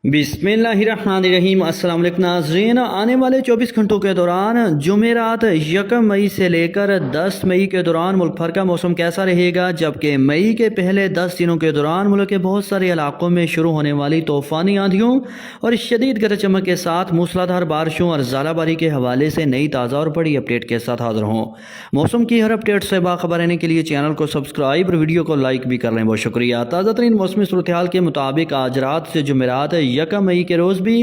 बिस्मिल्लाहिर्रहमानिर्रहीम। अस्सलाम वालेकुम नाज़रीन। आने वाले 24 घंटों के दौरान जुमेरात 1 मई से लेकर 10 मई के दौरान मुल्क भर का मौसम कैसा रहेगा, जबकि मई के पहले 10 दिनों के दौरान मुल्क के बहुत सारे इलाकों में शुरू होने वाली तूफ़ानी आंधियों और शदीद गरज चमक के साथ मूसलाधार बारिशों और ज़ालाबारी के हवाले से नई ताज़ा और बड़ी अपडेट के साथ हाजिर हों। मौसम की हर अपडेट से बाखबर रहने के लिए चैनल को सब्सक्राइब और वीडियो को लाइक भी कर लें, बहुत शुक्रिया। ताज़ा तरीन मौसमी सूरत हाल के मुताबिक आज रात से जुमेरात 1 मई के रोज़ भी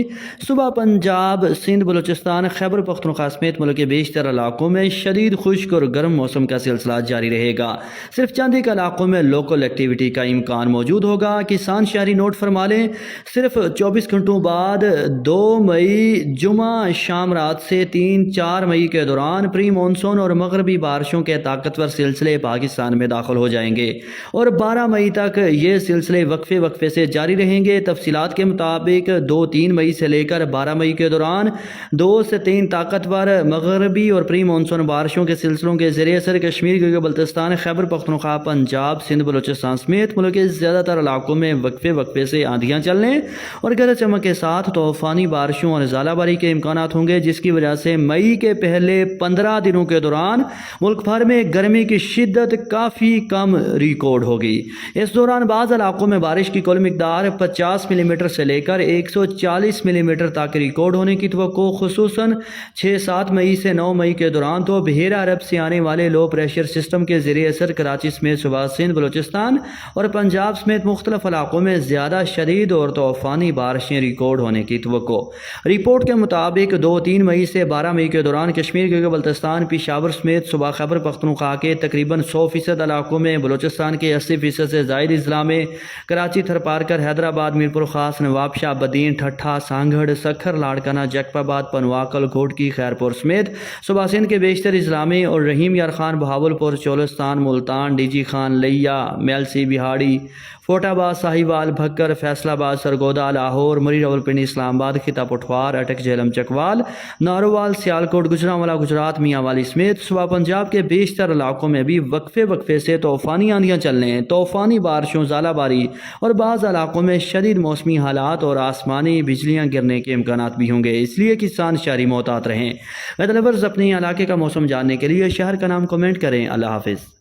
सुबह पंजाब, सिंध, बलूचिस्तान, खैबर पख्तूनख्वा समेत मुल्क के बेशतर इलाकों में शदीद खुश्क और गर्म मौसम का सिलसिला जारी रहेगा। सिर्फ चंद एक इलाकों में लोकल एक्टिविटी का इम्कान मौजूद होगा। किसान शहरी नोट फरमा लें, सिर्फ 24 घंटों बाद 2 मई जुमा शाम रात से 3-4 मई के दौरान प्री मानसून और मगरबी बारिशों के ताकतवर सिलसिले पाकिस्तान में दाखिल हो जाएंगे और 12 मई तक ये सिलसिले वक्फे वक्फे से जारी रहेंगे। तफसीलात के मुताबिक 2-3 मई से लेकर 12 मई के दौरान 2 से 3 ताकतवर मगरबी और प्री मानसून बारिशों के सिलसिलों के ज़रिए असर कश्मीर, गिलगित बल्तिस्तान, खैबर पख्तूनख्वा, पंजाब, सिंध, बलूचिस्तान समेत मुल्क के ज़्यादातर इलाकों में वक्फे वक्फे से आंधियाँ चलने और गरज चमक के साथ तूफ़ानी बारिशों और ज़ालाबारी के इम्कानात होंगे, जिसकी वजह से मई के पहले 15 दिनों के दौरान मुल्क भर में गर्मी की शिद्दत काफ़ी कम रिकॉर्ड होगी। इस दौरान बाज़ इलाकों में बारिश की कुल मिकदार 50 मिलीमीटर से लेकर 140 मिलीमीटर तक रिकॉर्ड होने की तवक्को खुसूसन 6-7 मई से 9 मई के दौरान तो बहेरा अरब से आने वाले लो प्रेशर सिस्टम के ज़रिए असर कराची समेत सुबह सिंध, बलूचिस्तान और पंजाब समेत मुख्तलिफ इलाकों में ज़्यादा शदीद और तूफ़ानी बारिशें रिकॉर्ड होने की तवक्को। रिपोर्ट के मुताबिक 2-3 मई से 12 मई के दौरान कश्मीर, गिलगित बल्तिस्तान, पेशावर समेत सुबह खैबर पख्तूनख्वा के तकरीबन 100% इलाकों में, बलूचिस्तान के 80% से ज़ायद अजला में, कराची, थरपारकर, हैदराबाद, मीरपुर खास, नवाबशाह, बदीन, ठट्ठा, सांगड़, सखर, लाड़काना, जैकबाबाद, पनवाकल, घोटकी, खैरपुर समेत सुबह सिंध के बेशतर अजला में और रहीम यार खान, बहावलपुर, चोलिस्तान, मुल्तान, डीजी खान, लिया, मेलसी, बिहाड़ी, फोटाबाद, साहिवाल, भक्कर, फैसलाबाद, सरगोदा, लाहौर, मरी, रावलपिंडी, इस्लामाबाद, खिता, पठवार, अटक, झेलम, चकवाल, नारोवाल, सियालकोट, गुजरांवाला, गुजरात, मियांवाली समेत सुबह पंजाब के बेशतर इलाकों में भी वक्फे वक्फे से तूफ़ानी आंधियाँ चलने, तूफ़ानी बारिशों, ज़ालाबारी और बाज़ इलाकों में शदीद मौसमी हालात और आसमानी बिजलियाँ गिरने के इम्कानात भी होंगे, इसलिए किसान शहरी मोहतात रहें। मतलब अपने इलाके का मौसम जानने के लिए शहर का नाम कमेंट करें। अल्लाह हाफिज़।